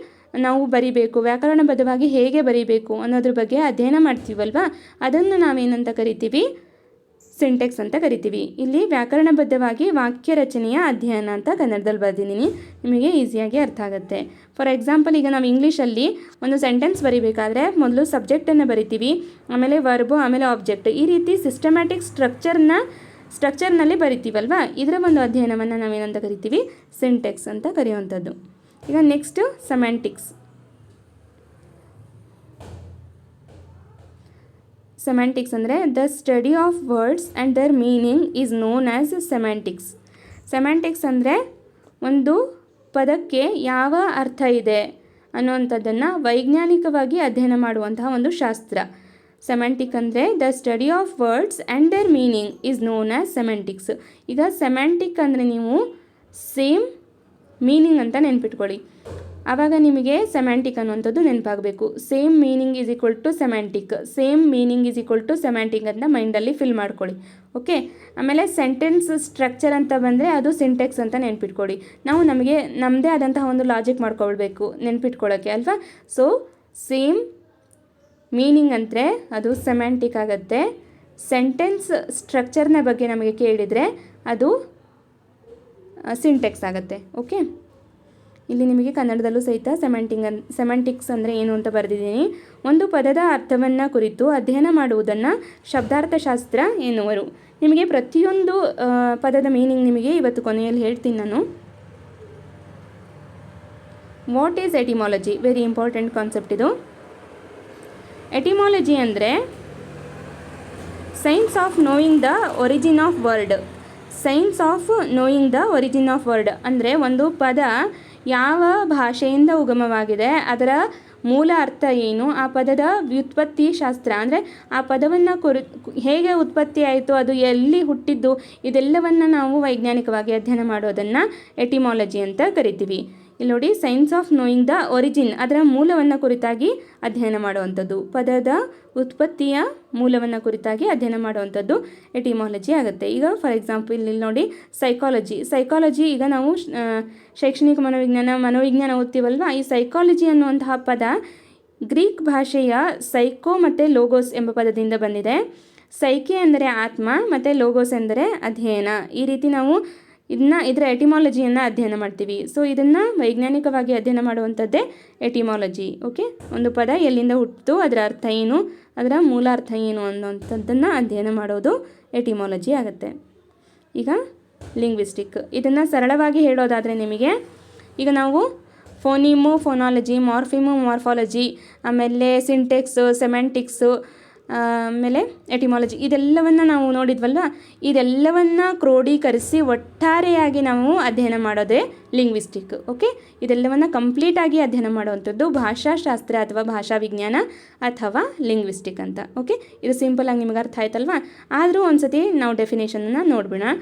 ನಾವು ಬರಿಬೇಕು, ವ್ಯಾಕರಣಬದ್ಧವಾಗಿ ಹೇಗೆ ಬರಿಬೇಕು ಅನ್ನೋದ್ರ ಬಗ್ಗೆ ಅಧ್ಯಯನ ಮಾಡ್ತೀವಲ್ವಾ, ಅದನ್ನು ನಾವೇನಂತ ಕರಿತೀವಿ, ಸಿಂಟೆಕ್ಸ್ ಅಂತ ಕರಿತೀವಿ. ಇಲ್ಲಿ ವ್ಯಾಕರಣಬದ್ಧವಾಗಿ ವಾಕ್ಯ ರಚನೆಯ ಅಧ್ಯಯನ ಅಂತ ಕನ್ನಡದಲ್ಲಿ ಬರ್ದಿದ್ದೀನಿ, ನಿಮಗೆ ಈಸಿಯಾಗಿ ಅರ್ಥ ಆಗುತ್ತೆ. ಫಾರ್ ಎಕ್ಸಾಂಪಲ್, ಈಗ ನಾವು ಇಂಗ್ಲೀಷಲ್ಲಿ ಒಂದು ಸೆಂಟೆನ್ಸ್ ಬರಿಬೇಕಾದ್ರೆ ಮೊದಲು ಸಬ್ಜೆಕ್ಟನ್ನು ಬರಿತೀವಿ, ಆಮೇಲೆ ವರ್ಬು, ಆಮೇಲೆ ಆಬ್ಜೆಕ್ಟ್, ಈ ರೀತಿ ಸಿಸ್ಟಮ್ಯಾಟಿಕ್ ಸ್ಟ್ರಕ್ಚರ್ನಲ್ಲಿ ಬರಿತೀವಲ್ವಾ, ಇದರ ಒಂದು ಅಧ್ಯಯನವನ್ನು ನಾವೇನಂತ ಕರಿತೀವಿ, ಸಿಂಟೆಕ್ಸ್ ಅಂತ ಕರೆಯುವಂಥದ್ದು. ಈಗ ನೆಕ್ಸ್ಟ್ ಸೆಮ್ಯಾಂಟಿಕ್ಸ್. ಸೆಮ್ಯಾಂಟಿಕ್ಸ್ ಅಂದರೆ the study of words and their meaning is known as semantics. Semantics ಅಂದರೆ ಒಂದು ಪದಕ್ಕೆ ಯಾವ ಅರ್ಥ ಇದೆ ಅನ್ನುವಂಥದ್ದನ್ನು ವೈಜ್ಞಾನಿಕವಾಗಿ ಅಧ್ಯಯನ ಮಾಡುವಂತಹ ಒಂದು ಶಾಸ್ತ್ರ. ಸೆಮ್ಯಾಂಟಿಕ್ ಅಂದರೆ the study of words and their meaning is known as semantics. ಈಗ ಸೆಮ್ಯಾಂಟಿಕ್ ಅಂದರೆ ನೀವು ಸೇಮ್ ಮೀನಿಂಗ್ ಅಂತ ನೆನ್ಪಿಟ್ಕೊಳ್ಳಿ, ಆವಾಗ ನಿಮಗೆ ಸೆಮ್ಯಾಂಟಿಕ್ ಅನ್ನುವಂಥದ್ದು ನೆನಪಾಗಬೇಕು. Same meaning is equal to semantic, same meaning is equal to semantic ಅಂತ ಮೈಂಡಲ್ಲಿ ಫಿಲ್ ಮಾಡ್ಕೊಳ್ಳಿ. ಓಕೆ, ಆಮೇಲೆ ಸೆಂಟೆನ್ಸ್ ಸ್ಟ್ರಕ್ಚರ್ ಅಂತ ಬಂದರೆ ಅದು ಸಿಂಟೆಕ್ಸ್ ಅಂತ ನೆನ್ಪಿಟ್ಕೊಳ್ಳಿ. ನಾವು ನಮ್ಮದೇ ಆದಂತಹ ಒಂದು ಲಾಜಿಕ್ ಮಾಡ್ಕೊಳ್ಬೇಕು ನೆನ್ಪಿಟ್ಕೊಳ್ಳೋಕ್ಕೆ ಅಲ್ವಾ. ಸೊ ಸೇಮ್ ಮೀನಿಂಗ್ ಅಂದರೆ ಅದು ಸೆಮ್ಯಾಂಟಿಕ್ ಆಗುತ್ತೆ. ಸೆಂಟೆನ್ಸ್ ಸ್ಟ್ರಕ್ಚರ್ನ ಬಗ್ಗೆ ನಮಗೆ ಕೇಳಿದರೆ ಅದು ಸಿಂಟೆಕ್ಸ್ ಆಗುತ್ತೆ. ಓಕೆ, ಇಲ್ಲಿ ನಿಮಗೆ ಕನ್ನಡದಲ್ಲೂ ಸಹಿತ ಸೆಮ್ಯಾಂಟಿಕ್ಸ್ ಅಂದರೆ ಏನು ಅಂತ ಬರೆದಿದ್ದೀನಿ. ಒಂದು ಪದದ ಅರ್ಥವನ್ನು ಕುರಿತು ಅಧ್ಯಯನ ಮಾಡುವುದನ್ನು ಶಬ್ದಾರ್ಥಶಾಸ್ತ್ರ ಎನ್ನುವರು. ನಿಮಗೆ ಪ್ರತಿಯೊಂದು ಪದದ ಮೀನಿಂಗ್ ನಿಮಗೆ ಇವತ್ತು ಕೊನೆಯಲ್ಲಿ ಹೇಳ್ತೀನಿ ನಾನು. What is etymology? Very important concept ಇದು. ಎಟಿಮಾಲಜಿ ಅಂದರೆ science of knowing the origin of word. Science of knowing the origin of word ಅಂದರೆ ಒಂದು ಪದ ಯಾವ ಭಾಷೆಯಿಂದ ಉಗಮವಾಗಿದೆ, ಅದರ ಮೂಲ ಅರ್ಥ ಏನು, ಆ ಪದದ ವ್ಯುತ್ಪತ್ತಿ ಶಾಸ್ತ್ರ ಅಂದರೆ ಆ ಪದವನ್ನು ಹೇಗೆ ಉತ್ಪತ್ತಿ ಆಯಿತು, ಅದು ಎಲ್ಲಿ ಹುಟ್ಟಿದ್ದು, ಇದೆಲ್ಲವನ್ನು ನಾವು ವೈಜ್ಞಾನಿಕವಾಗಿ ಅಧ್ಯಯನ ಮಾಡೋದನ್ನು ಎಟಿಮಾಲಜಿ ಅಂತ ಕರಿತೀವಿ. ಇಲ್ಲಿ ನೋಡಿ, science of knowing the origin, ಅದರ ಮೂಲವನ್ನು ಕುರಿತಾಗಿ ಅಧ್ಯಯನ ಮಾಡುವಂಥದ್ದು, ಪದದ ಉತ್ಪತ್ತಿಯ ಮೂಲವನ್ನು ಕುರಿತಾಗಿ ಅಧ್ಯಯನ ಮಾಡುವಂಥದ್ದು ಎಟಿಮಾಲಜಿ ಆಗುತ್ತೆ. ಈಗ ಫಾರ್ ಎಕ್ಸಾಂಪಲ್ ಇಲ್ಲಿ ನೋಡಿ, ಸೈಕಾಲಜಿ ಈಗ ನಾವು ಶೈಕ್ಷಣಿಕ ಮನೋವಿಜ್ಞಾನ ಓದ್ತೀವಲ್ವ, ಈ ಸೈಕಾಲಜಿ ಅನ್ನುವಂತಹ ಪದ ಗ್ರೀಕ್ ಭಾಷೆಯ ಸೈಕೋ ಮತ್ತು ಲೋಗೋಸ್ ಎಂಬ ಪದದಿಂದ ಬಂದಿದೆ. ಸೈಕೆ ಅಂದರೆ ಆತ್ಮ ಮತ್ತು ಲೋಗೋಸ್ ಎಂದರೆ ಅಧ್ಯಯನ. ಈ ರೀತಿ ನಾವು ಇದರ ಎಟಿಮಾಲಜಿಯನ್ನು ಅಧ್ಯಯನ ಮಾಡ್ತೀವಿ. ಸೊ ಇದನ್ನು ವೈಜ್ಞಾನಿಕವಾಗಿ ಅಧ್ಯಯನ ಮಾಡುವಂಥದ್ದೇ ಎಟಿಮಾಲಜಿ. ಓಕೆ, ಒಂದು ಪದ ಎಲ್ಲಿಂದ ಹುಟ್ಟಿತು, ಅದರ ಅರ್ಥ ಏನು, ಅದರ ಮೂಲ ಅರ್ಥ ಏನು ಅನ್ನೋಂಥದ್ದನ್ನು ಅಧ್ಯಯನ ಮಾಡೋದು ಎಟಿಮಾಲಜಿ ಆಗುತ್ತೆ. ಈಗ ಲಿಂಗ್ವಿಸ್ಟಿಕ್, ಇದನ್ನು ಸರಳವಾಗಿ ಹೇಳೋದಾದರೆ ನಿಮಗೆ, ಈಗ ನಾವು ಫೋನಿಮು ಫೋನಾಲಜಿ, ಮಾರ್ಫಾಲಜಿ, ಆಮೇಲೆ ಸಿಂಟೆಕ್ಸು, ಸೆಮ್ಯಾಂಟಿಕ್ಸು, ಆಮೇಲೆ ಎಟಿಮಾಲಜಿ, ಇದೆಲ್ಲವನ್ನು ನಾವು ನೋಡಿದ್ವಲ್ವ, ಇದೆಲ್ಲವನ್ನು ಕ್ರೋಢೀಕರಿಸಿ ಒಟ್ಟಾರೆಯಾಗಿ ನಾವು ಅಧ್ಯಯನ ಮಾಡೋದೇ ಲಿಂಗ್ವಿಸ್ಟಿಕ್. ಓಕೆ, ಇದೆಲ್ಲವನ್ನು ಕಂಪ್ಲೀಟಾಗಿ ಅಧ್ಯಯನ ಮಾಡುವಂಥದ್ದು ಭಾಷಾಶಾಸ್ತ್ರ ಅಥವಾ ಭಾಷಾ ವಿಜ್ಞಾನ ಅಥವಾ ಲಿಂಗ್ವಿಸ್ಟಿಕ್ ಅಂತ. ಓಕೆ, ಇದು ಸಿಂಪಲಾಗಿ ನಿಮಗೆ ಅರ್ಥ ಆಯ್ತಲ್ವಾ. ಆದರೂ ಒಂದು ಸತಿ ನಾವು ಡೆಫಿನೇಷನನ್ನು ನೋಡೋಣ.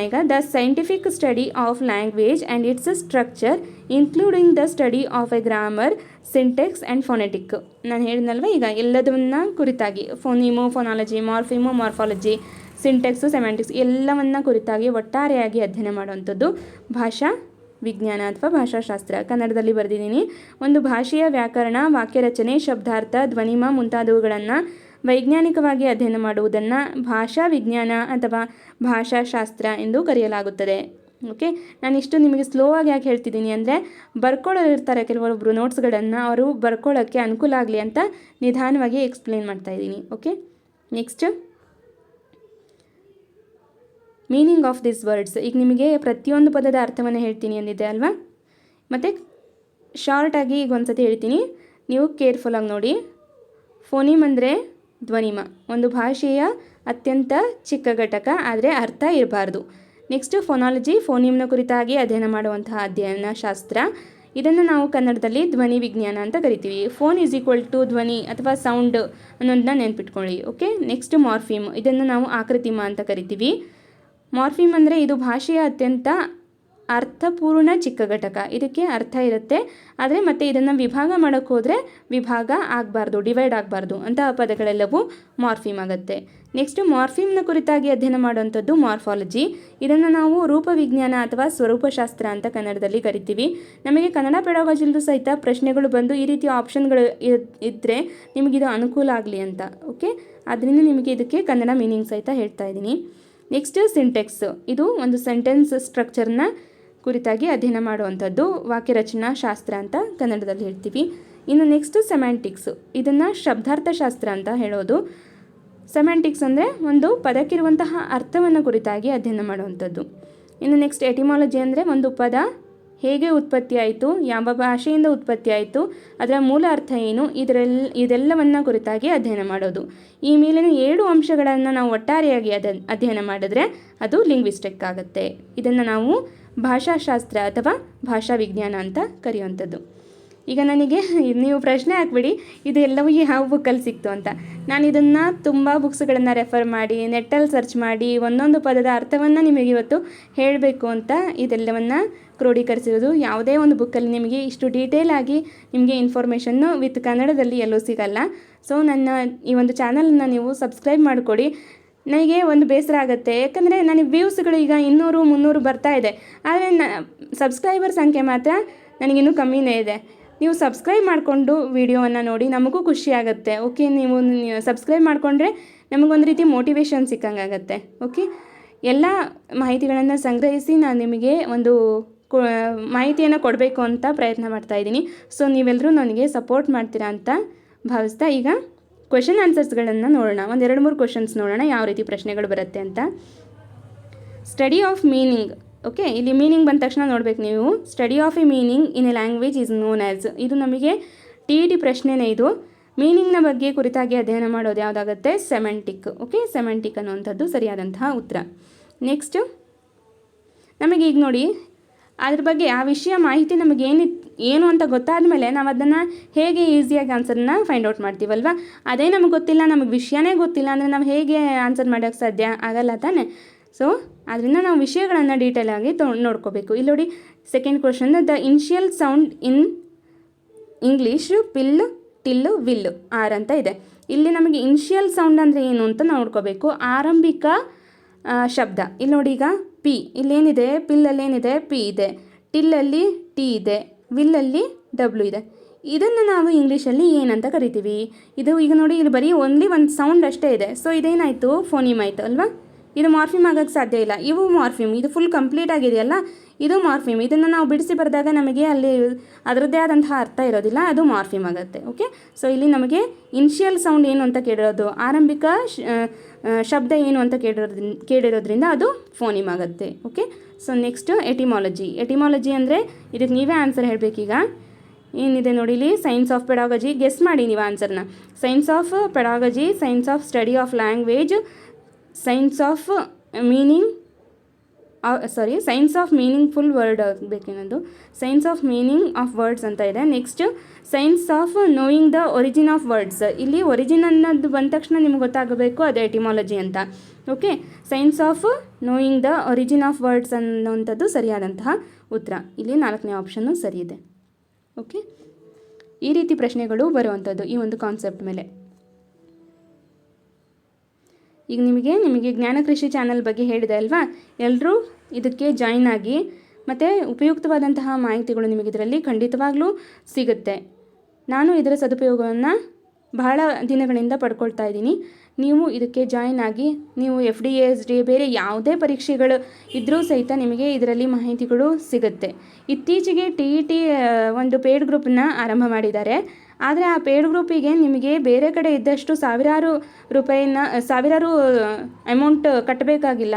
ಈಗ the scientific study of language and its structure including the study of a grammar, syntax and phonetic. ನಾನು ಹೇಳಿದ್ನಲ್ವ, ಈಗ ಎಲ್ಲದನ್ನ ಕುರಿತಾಗಿ ಫೋನಾಲಜಿ, ಮಾರ್ಫಾಲಜಿ, ಸಿಂಟೆಕ್ಸು, ಸೆಮ್ಯಾಂಟಿಕ್ಸ್ ಎಲ್ಲವನ್ನ ಕುರಿತಾಗಿ ಒಟ್ಟಾರೆಯಾಗಿ ಅಧ್ಯಯನ ಮಾಡುವಂಥದ್ದು ಭಾಷಾ ವಿಜ್ಞಾನ ಅಥವಾ ಭಾಷಾಶಾಸ್ತ್ರ. ಕನ್ನಡದಲ್ಲಿ ಬರೆದಿದ್ದೀನಿ. ಒಂದು ಭಾಷೆಯ ವ್ಯಾಕರಣ, ವಾಕ್ಯರಚನೆ, ಶಬ್ದಾರ್ಥ, ಧ್ವನಿಮ ಮುಂತಾದವುಗಳನ್ನು ವೈಜ್ಞಾನಿಕವಾಗಿ ಅಧ್ಯಯನ ಮಾಡುವುದನ್ನು ಭಾಷಾ ವಿಜ್ಞಾನ ಅಥವಾ ಭಾಷಾಶಾಸ್ತ್ರ ಎಂದು ಕರೆಯಲಾಗುತ್ತದೆ. ಓಕೆ, ನಾನಿಷ್ಟು ನಿಮಗೆ ಸ್ಲೋ ಆಗಿ ಯಾಕೆ ಹೇಳ್ತಿದ್ದೀನಿ ಅಂದರೆ ಬರ್ಕೊಳ್ಳೋರಿರ್ತಾರೆ ಕೆಲವೊಬ್ಬರು ನೋಟ್ಸ್ಗಳನ್ನು, ಅವರು ಬರ್ಕೊಳ್ಳೋಕ್ಕೆ ಅನುಕೂಲ ಆಗಲಿ ಅಂತ ನಿಧಾನವಾಗಿ ಎಕ್ಸ್ಪ್ಲೇನ್ ಮಾಡ್ತಾಯಿದ್ದೀನಿ. Okay, next meaning of this words. ಈಗ ನಿಮಗೆ ಪ್ರತಿಯೊಂದು ಪದದ ಅರ್ಥವನ್ನು ಹೇಳ್ತೀನಿ ಅಂದಿದ್ದೆ ಅಲ್ವಾ, ಮತ್ತು ಶಾರ್ಟಾಗಿ ಈಗ ಒಂದು ಸತಿ ಹೇಳ್ತೀನಿ, ನೀವು ಕೇರ್ಫುಲ್ಲಾಗಿ ನೋಡಿ. ಫೋನಿಮ್ ಅಂದರೆ ಧ್ವನಿಮ, ಒಂದು ಭಾಷೆಯ ಅತ್ಯಂತ ಚಿಕ್ಕ ಘಟಕ, ಆದರೆ ಅರ್ಥ ಇರಬಾರ್ದು. ನೆಕ್ಸ್ಟು ಫೋನಾಲಜಿ, ಫೋನಿಮ್ನ ಕುರಿತಾಗಿ ಅಧ್ಯಯನ ಮಾಡುವಂತಹ ಅಧ್ಯಯನ ಶಾಸ್ತ್ರ. ಇದನ್ನು ನಾವು ಕನ್ನಡದಲ್ಲಿ ಧ್ವನಿ ವಿಜ್ಞಾನ ಅಂತ ಕರಿತೀವಿ. ಫೋನ್ ಈಸ್ ಈಕ್ವಲ್ ಟು ಧ್ವನಿ ಅಥವಾ ಸೌಂಡ್ ಅನ್ನೋದನ್ನ ನೆನ್ಪಿಟ್ಕೊಳ್ಳಿ. ಓಕೆ, ನೆಕ್ಸ್ಟ್ ಮಾರ್ಫಿಮ್, ಇದನ್ನು ನಾವು ಆಕೃತಿಮ ಅಂತ ಕರಿತೀವಿ. ಮಾರ್ಫಿಮ್ ಅಂದರೆ ಇದು ಭಾಷೆಯ ಅತ್ಯಂತ ಅರ್ಥಪೂರ್ಣ ಚಿಕ್ಕ ಘಟಕ, ಇದಕ್ಕೆ ಅರ್ಥ ಇರುತ್ತೆ, ಆದರೆ ಮತ್ತೆ ಇದನ್ನು ವಿಭಾಗ ಮಾಡೋಕ್ಕೆ ಹೋದರೆ ವಿಭಾಗ ಆಗಬಾರ್ದು, ಡಿವೈಡ್ ಆಗಬಾರ್ದು, ಅಂತಹ ಪದಗಳೆಲ್ಲವೂ ಮಾರ್ಫಿಮ್ ಆಗುತ್ತೆ. ನೆಕ್ಸ್ಟ್ ಮಾರ್ಫಿಮ್ನ ಕುರಿತಾಗಿ ಅಧ್ಯಯನ ಮಾಡುವಂಥದ್ದು ಮಾರ್ಫಾಲಜಿ. ಇದನ್ನು ನಾವು ರೂಪವಿಜ್ಞಾನ ಅಥವಾ ಸ್ವರೂಪಶಾಸ್ತ್ರ ಅಂತ ಕನ್ನಡದಲ್ಲಿ ಕರಿತೀವಿ. ನಮಗೆ ಕನ್ನಡ ಪೆಡಾಗಜಿಲ್ದು ಸಹಿತ ಪ್ರಶ್ನೆಗಳು ಬಂದು ಈ ರೀತಿಯ ಆಪ್ಷನ್ಗಳು ಇದ್ದರೆ ನಿಮಗಿದು ಅನುಕೂಲ ಆಗಲಿ ಅಂತ. ಓಕೆ, ಅದರಿಂದ ನಿಮಗೆ ಇದಕ್ಕೆ ಕನ್ನಡ ಮೀನಿಂಗ್ ಸಹಿತ ಹೇಳ್ತಾ ಇದ್ದೀನಿ. ನೆಕ್ಸ್ಟ್ ಸಿಂಟೆಕ್ಸ್, ಇದು ಒಂದು ಸೆಂಟೆನ್ಸ್ ಸ್ಟ್ರಕ್ಚರ್ನ ಕುರಿತಾಗಿ ಅಧ್ಯಯನ ಮಾಡುವಂಥದ್ದು, ವಾಕ್ಯರಚನಾ ಶಾಸ್ತ್ರ ಅಂತ ಕನ್ನಡದಲ್ಲಿ ಹೇಳ್ತೀವಿ. ಇನ್ನು ನೆಕ್ಸ್ಟ್ ಸೆಮ್ಯಾಂಟಿಕ್ಸ್, ಇದನ್ನು ಶಬ್ದಾರ್ಥಶಾಸ್ತ್ರ ಅಂತ ಹೇಳೋದು. ಸೆಮ್ಯಾಂಟಿಕ್ಸ್ ಅಂದರೆ ಒಂದು ಪದಕ್ಕಿರುವಂತಹ ಅರ್ಥವನ್ನು ಕುರಿತಾಗಿ ಅಧ್ಯಯನ ಮಾಡುವಂಥದ್ದು. ಇನ್ನು ನೆಕ್ಸ್ಟ್ ಎಟಿಮಾಲಜಿ ಅಂದರೆ ಒಂದು ಪದ ಹೇಗೆ ಉತ್ಪತ್ತಿ ಆಯಿತು, ಯಾವ ಭಾಷೆಯಿಂದ ಉತ್ಪತ್ತಿ ಆಯಿತು, ಅದರ ಮೂಲ ಅರ್ಥ ಏನು, ಇದೆಲ್ಲವನ್ನು ಕುರಿತಾಗಿ ಅಧ್ಯಯನ ಮಾಡೋದು. ಈ ಮೇಲಿನ 7 ಅಂಶಗಳನ್ನು ನಾವು ಒಟ್ಟಾರೆಯಾಗಿ ಅಧ್ಯಯನ ಮಾಡಿದ್ರೆ ಅದು ಲಿಂಗ್ವಿಸ್ಟಿಕ್ ಆಗುತ್ತೆ. ಇದನ್ನು ನಾವು ಭಾಷಾಶಾಸ್ತ್ರ ಅಥವಾ ಭಾಷಾ ವಿಜ್ಞಾನ ಅಂತ ಕರೆಯುವಂಥದ್ದು. ಈಗ ನನಗೆ ನೀವು ಪ್ರಶ್ನೆ ಹಾಕ್ಬಿಡಿ ಇದು ಎಲ್ಲವೂ ಯಾವ ಬುಕ್ಕಲ್ಲಿ ಸಿಕ್ತು ಅಂತ. ನಾನು ಇದನ್ನು ತುಂಬ ಬುಕ್ಸ್ಗಳನ್ನು ರೆಫರ್ ಮಾಡಿ ನೆಟ್ಟಲ್ಲಿ ಸರ್ಚ್ ಮಾಡಿ ಒಂದೊಂದು ಪದದ ಅರ್ಥವನ್ನು ನಿಮಗೆ ಇವತ್ತು ಹೇಳಬೇಕು ಅಂತ ಇದೆಲ್ಲವನ್ನು ಕ್ರೋಢೀಕರಿಸಿರೋದು. ಯಾವುದೇ ಒಂದು ಬುಕ್ಕಲ್ಲಿ ನಿಮಗೆ ಇಷ್ಟು ಡೀಟೇಲ್ ಆಗಿ ನಿಮಗೆ ಇನ್ಫಾರ್ಮೇಷನ್ನು ವಿತ್ ಕನ್ನಡದಲ್ಲಿ ಎಲ್ಲೂ ಸಿಗಲ್ಲ. ಸೊ ನನ್ನ ಈ ಒಂದು ಚಾನಲನ್ನು ನೀವು ಸಬ್ಸ್ಕ್ರೈಬ್ ಮಾಡಿಕೊಡಿ. ನನಗೆ ಒಂದು ಬೇಸರ ಆಗುತ್ತೆ, ಯಾಕಂದರೆ ನನಗೆ ವ್ಯೂಸ್ಗಳು ಈಗ 200-300 ಬರ್ತಾ ಇದೆ, ಆದರೆ ಸಬ್ಸ್ಕ್ರೈಬರ್ ಸಂಖ್ಯೆ ಮಾತ್ರ ನನಗಿನ್ನೂ ಕಮ್ಮಿನೇ ಇದೆ. ನೀವು ಸಬ್ಸ್ಕ್ರೈಬ್ ಮಾಡಿಕೊಂಡು ವಿಡಿಯೋವನ್ನು ನೋಡಿ, ನಮಗೂ ಖುಷಿ ಆಗುತ್ತೆ. ಓಕೆ, ನೀವು ಸಬ್ಸ್ಕ್ರೈಬ್ ಮಾಡಿಕೊಂಡ್ರೆ ನಮಗೊಂದು ರೀತಿ ಮೋಟಿವೇಶನ್ ಸಿಕ್ಕಂಗಾಗತ್ತೆ. ಓಕೆ, ಎಲ್ಲ ಮಾಹಿತಿಗಳನ್ನು ಸಂಗ್ರಹಿಸಿ ನಾನು ನಿಮಗೆ ಒಂದು ಮಾಹಿತಿಯನ್ನು ಕೊಡಬೇಕು ಅಂತ ಪ್ರಯತ್ನ ಮಾಡ್ತಾಯಿದ್ದೀನಿ. ಸೊ ನೀವೆಲ್ಲರೂ ನನಗೆ ಸಪೋರ್ಟ್ ಮಾಡ್ತೀರಾ ಅಂತ ಭಾವಿಸ್ತಾ ಈಗ ಕ್ವೆಶನ್ ಆನ್ಸರ್ಸ್ಗಳನ್ನು ನೋಡೋಣ. ಒಂದು 2-3 ಕ್ವೆಶನ್ಸ್ ನೋಡೋಣ ಯಾವ ರೀತಿ ಪ್ರಶ್ನೆಗಳು ಬರುತ್ತೆ ಅಂತ. Study of meaning. ಓಕೆ, ಇಲ್ಲಿ ಮೀನಿಂಗ್ ಬಂದ ತಕ್ಷಣ ನೋಡಬೇಕು ನೀವು. Study of A meaning in a language is known as. ಇದು ನಮಗೆ TET ಪ್ರಶ್ನೆನೇ. ಇದು ಮೀನಿಂಗ್ನ ಬಗ್ಗೆ ಕುರಿತಾಗಿ ಅಧ್ಯಯನ ಮಾಡೋದು ಯಾವುದಾಗುತ್ತೆ? ಸೆಮೆಂಟಿಕ್. ಓಕೆ, ಸೆಮೆಂಟಿಕ್ ಅನ್ನುವಂಥದ್ದು ಸರಿಯಾದಂತಹ ಉತ್ತರ. ನೆಕ್ಸ್ಟ್ ನಮಗೆ ಈಗ ನೋಡಿ ಅದ್ರ ಬಗ್ಗೆ ಆ ವಿಷಯ ಮಾಹಿತಿ ನಮಗೆ ಏನು ಅಂತ ಗೊತ್ತಾದ ಮೇಲೆ ನಾವು ಅದನ್ನು ಹೇಗೆ ಈಸಿಯಾಗಿ ಆನ್ಸರ್ನ ಫೈಂಡ್ ಔಟ್ ಮಾಡ್ತೀವಲ್ವ. ಅದೇ ನಮಗೆ ಗೊತ್ತಿಲ್ಲ, ನಮಗೆ ವಿಷಯನೇ ಗೊತ್ತಿಲ್ಲ ಅಂದರೆ ನಾವು ಹೇಗೆ ಆನ್ಸರ್ ಮಾಡೋಕ್ಕೆ ಸಾಧ್ಯ ಆಗಲ್ಲ ತಾನೆ. ಸೊ ಅದರಿಂದ ನಾವು ವಿಷಯಗಳನ್ನು ಡೀಟೇಲಾಗಿ ನೋಡ್ಕೋಬೇಕು. ಇಲ್ಲಿ ನೋಡಿ second question, the initial sound in English pill, till, will, are ಅಂತ ಇದೆ. ಇಲ್ಲಿ ನಮಗೆ ಇನಿಷಿಯಲ್ ಸೌಂಡ್ ಅಂದರೆ ಏನು ಅಂತ ನೋಡ್ಕೋಬೇಕು. ಆರಂಭಿಕ ಶಬ್ದ. ಇಲ್ಲಿ ನೋಡಿ ಈಗ ಪಿ, ಇಲ್ಲೇನಿದೆ, ಪಿಲ್ಲಲ್ಲಿ ಏನಿದೆ? ಪಿ ಇದೆ, ಟಿಲ್ಲಲ್ಲಿ ಟಿ ಇದೆ, ವಿಲ್ಲಲ್ಲಿ ಡಬ್ಲ್ಯೂ ಇದೆ. ಇದನ್ನು ನಾವು ಇಂಗ್ಲೀಷಲ್ಲಿ ಏನಂತ ಕರಿತೀವಿ? ಇದು ಈಗ ನೋಡಿ ಇಲ್ಲಿ ಬರೀ ಓನ್ಲಿ ಒಂದು ಸೌಂಡ್ ಅಷ್ಟೇ ಇದೆ. ಸೊ ಇದೇನಾಯಿತು? ಫೋನಿಮ್ ಆಯಿತು ಅಲ್ವಾ. ಇದು ಮಾರ್ಫಿಮ್ ಆಗೋಕ್ಕೆ ಸಾಧ್ಯ ಇಲ್ಲ. ಇವು ಮಾರ್ಫಿಮ್, ಇದು ಫುಲ್ ಕಂಪ್ಲೀಟ್ ಆಗಿದೆಯಲ್ಲ, ಇದು ಮಾರ್ಫಿಮ್. ಇದನ್ನು ನಾವು ಬಿಡಿಸಿ ಬರೆದಾಗ ನಮಗೆ ಅಲ್ಲಿ ಅದರದ್ದೇ ಆದಂತಹ ಅರ್ಥ ಇರೋದಿಲ್ಲ, ಅದು ಮಾರ್ಫಿಮ್ ಆಗುತ್ತೆ. ಓಕೆ, ಸೊ ಇಲ್ಲಿ ನಮಗೆ ಇನಿಷಿಯಲ್ ಸೌಂಡ್ ಏನು ಅಂತ ಕೇಳಿರೋದು, ಆರಂಭಿಕ ಶಬ್ದ ಏನು ಅಂತ ಕೇಳಿರೋದ್ರಿಂದ ಅದು ಫೋನಿಮ್ ಆಗುತ್ತೆ. Okay, so next etymology. Etymology ಅಂದರೆ ಇದಕ್ಕೆ ನೀವೇ ಆನ್ಸರ್ ಹೇಳಬೇಕೀಗ. ಏನಿದೆ ನೋಡಿ ಇಲ್ಲಿ, ಸೈನ್ಸ್ ಆಫ್ ಪೆಡಾಗಜಿ. ಗೆಸ್ ಮಾಡಿ ನೀವು ಆನ್ಸರ್ನ. Science of pedagogy, science of study of language, science of meaning, science of meaningful word ಬೇಕೇನದು, science of meaning of words ಅಂತ ಇದೆ. Next science of knowing the origin of words. ಇಲ್ಲಿ origin ಅನ್ನೋದು ಬಂದ ತಕ್ಷಣ ನಿಮ್ಗೆ ಗೊತ್ತಾಗಬೇಕು ಅದು ಎಟಿಮಾಲಜಿ ಅಂತ. Okay, science of knowing the origin of words ಅನ್ನೋವಂಥದ್ದು ಸರಿಯಾದಂತಹ ಉತ್ತರ. ಇಲ್ಲಿ 4ನೇ ಆಪ್ಷನ್ನು ಸರಿ ಇದೆ. ಓಕೆ, ಈ ರೀತಿ ಪ್ರಶ್ನೆಗಳು ಬರುವಂಥದ್ದು ಈ ಒಂದು ಕಾನ್ಸೆಪ್ಟ್ ಮೇಲೆ. ಈಗ ನಿಮಗೆ ಜ್ಞಾನ ಕೃಷಿ ಚಾನಲ್ ಬಗ್ಗೆ ಹೇಳಿದೆ ಅಲ್ವಾ, ಎಲ್ಲರೂ ಇದಕ್ಕೆ ಜಾಯಿನ್ ಆಗಿ ಮತ್ತು ಉಪಯುಕ್ತವಾದಂತಹ ಮಾಹಿತಿಗಳು ನಿಮಗೆ ಇದರಲ್ಲಿ ಖಂಡಿತವಾಗ್ಲೂ ಸಿಗುತ್ತೆ. ನಾನು ಇದರ ಸದುಪಯೋಗವನ್ನು ಬಹಳ ದಿನಗಳಿಂದ ಪಡ್ಕೊಳ್ತಾ ಇದ್ದೀನಿ. ನೀವು ಇದಕ್ಕೆ ಜಾಯಿನ್ ಆಗಿ ನೀವು FDA SDA ಬೇರೆ ಯಾವುದೇ ಪರೀಕ್ಷೆಗಳು ಇದ್ದರೂ ಸಹಿತ ನಿಮಗೆ ಇದರಲ್ಲಿ ಮಾಹಿತಿಗಳು ಸಿಗುತ್ತೆ. ಇತ್ತೀಚೆಗೆ TET ಒಂದು ಪೇಯ್ಡ್ ಗ್ರೂಪನ್ನ ಆರಂಭ ಮಾಡಿದ್ದಾರೆ. ಆದರೆ ಆ ಪೇಯ್ಡ್ ಗ್ರೂಪಿಗೆ ನಿಮಗೆ ಬೇರೆ ಕಡೆ ಇದ್ದಷ್ಟು ಸಾವಿರಾರು ಅಮೌಂಟ್ ಕಟ್ಟಬೇಕಾಗಿಲ್ಲ.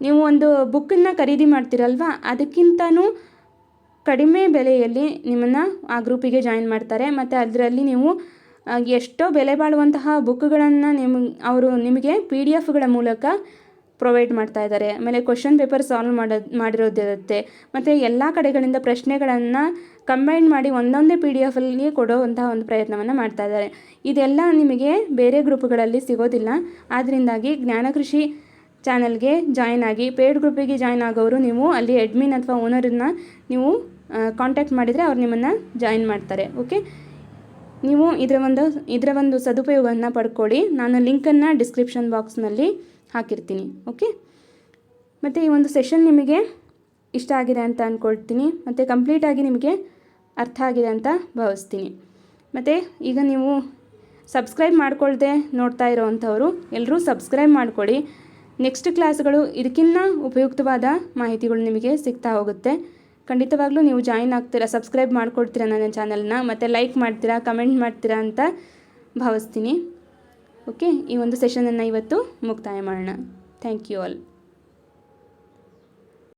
ನೀವು ಒಂದು ಬುಕ್ಕನ್ನು ಖರೀದಿ ಮಾಡ್ತೀರಲ್ವ, ಅದಕ್ಕಿಂತನೂ ಕಡಿಮೆ ಬೆಲೆಯಲ್ಲಿ ನಿಮ್ಮನ್ನು ಆ ಗ್ರೂಪಿಗೆ ಜಾಯಿನ್ ಮಾಡ್ತಾರೆ. ಮತ್ತು ಅದರಲ್ಲಿ ನೀವು ಎಷ್ಟೋ ಬೆಲೆ ಬಾಳುವಂತಹ ಬುಕ್ಗಳನ್ನು ಅವರು ನಿಮಗೆ PDF ಮೂಲಕ ಪ್ರೊವೈಡ್ ಮಾಡ್ತಾ ಇದ್ದಾರೆ. ಆಮೇಲೆ ಕ್ವಶನ್ ಪೇಪರ್ ಸಾಲ್ವ್ ಮಾಡಿರೋದಿರುತ್ತೆ. ಮತ್ತು ಎಲ್ಲ ಕಡೆಗಳಿಂದ ಪ್ರಶ್ನೆಗಳನ್ನು ಕಂಬೈನ್ ಮಾಡಿ ಒಂದೊಂದೇ PDF ಕೊಡೋವಂತಹ ಒಂದು ಪ್ರಯತ್ನವನ್ನು ಮಾಡ್ತಾ ಇದ್ದಾರೆ. ಇದೆಲ್ಲ ನಿಮಗೆ ಬೇರೆ ಗ್ರೂಪ್ಗಳಲ್ಲಿ ಸಿಗೋದಿಲ್ಲ. ಆದ್ದರಿಂದಾಗಿ ಜ್ಞಾನಕೃಷಿ ಚಾನಲ್ಗೆ ಜಾಯಿನ್ ಆಗಿ ಪೇಯ್ಡ್ ಗ್ರೂಪಿಗೆ ಜಾಯಿನ್ ಆಗೋರು ನೀವು ಅಲ್ಲಿ ಅಡ್ಮಿನ್ ಅಥವಾ ಓನರನ್ನು ನೀವು ಕಾಂಟ್ಯಾಕ್ಟ್ ಮಾಡಿದರೆ ಅವ್ರು ನಿಮ್ಮನ್ನು ಜಾಯಿನ್ ಮಾಡ್ತಾರೆ. ಓಕೆ, ನೀವು ಇದರ ಒಂದು ಸದುಪಯೋಗವನ್ನು ಪಡ್ಕೊಳ್ಳಿ. ನಾನು ಲಿಂಕನ್ನು ಡಿಸ್ಕ್ರಿಪ್ಷನ್ ಬಾಕ್ಸ್ನಲ್ಲಿ ಹಾಕಿರ್ತೀನಿ. ಓಕೆ, ಮತ್ತು ಈ ಒಂದು ಸೆಷನ್ ನಿಮಗೆ ಇಷ್ಟ ಆಗಿದೆ ಅಂತ ಅಂದ್ಕೊಳ್ತೀನಿ. ಮತ್ತು ಕಂಪ್ಲೀಟಾಗಿ ನಿಮಗೆ ಅರ್ಥ ಆಗಿದೆ ಅಂತ ಭಾವಿಸ್ತೀನಿ. ಮತ್ತು ಈಗ ನೀವು ಸಬ್ಸ್ಕ್ರೈಬ್ ಮಾಡ್ಕೊಳ್ದೆ ನೋಡ್ತಾ ಇರೋವಂಥವ್ರು ಎಲ್ಲರೂ ಸಬ್ಸ್ಕ್ರೈಬ್ ಮಾಡ್ಕೊಳ್ಳಿ. ನೆಕ್ಸ್ಟ್ ಕ್ಲಾಸ್ಗಳು ಇದಕ್ಕಿಂತ ಉಪಯುಕ್ತವಾದ ಮಾಹಿತಿಗಳು ನಿಮಗೆ ಸಿಗ್ತಾ ಹೋಗುತ್ತೆ. ಖಂಡಿತವಾಗ್ಲೂ ನೀವು ಜಾಯಿನ್ ಆಗ್ತೀರಾ, ಸಬ್ಸ್ಕ್ರೈಬ್ ಮಾಡ್ಕೊಳ್ತೀರಾ ನನ್ನ ಚಾನಲ್ನ, ಮತ್ತು ಲೈಕ್ ಮಾಡ್ತೀರಾ, ಕಮೆಂಟ್ ಮಾಡ್ತೀರಾ ಅಂತ ಭಾವಿಸ್ತೀನಿ. ಓಕೆ, ಈ ಒಂದು ಸೆಷನನ್ನು ಇವತ್ತು ಮುಕ್ತಾಯ ಮಾಡೋಣ. Thank you all.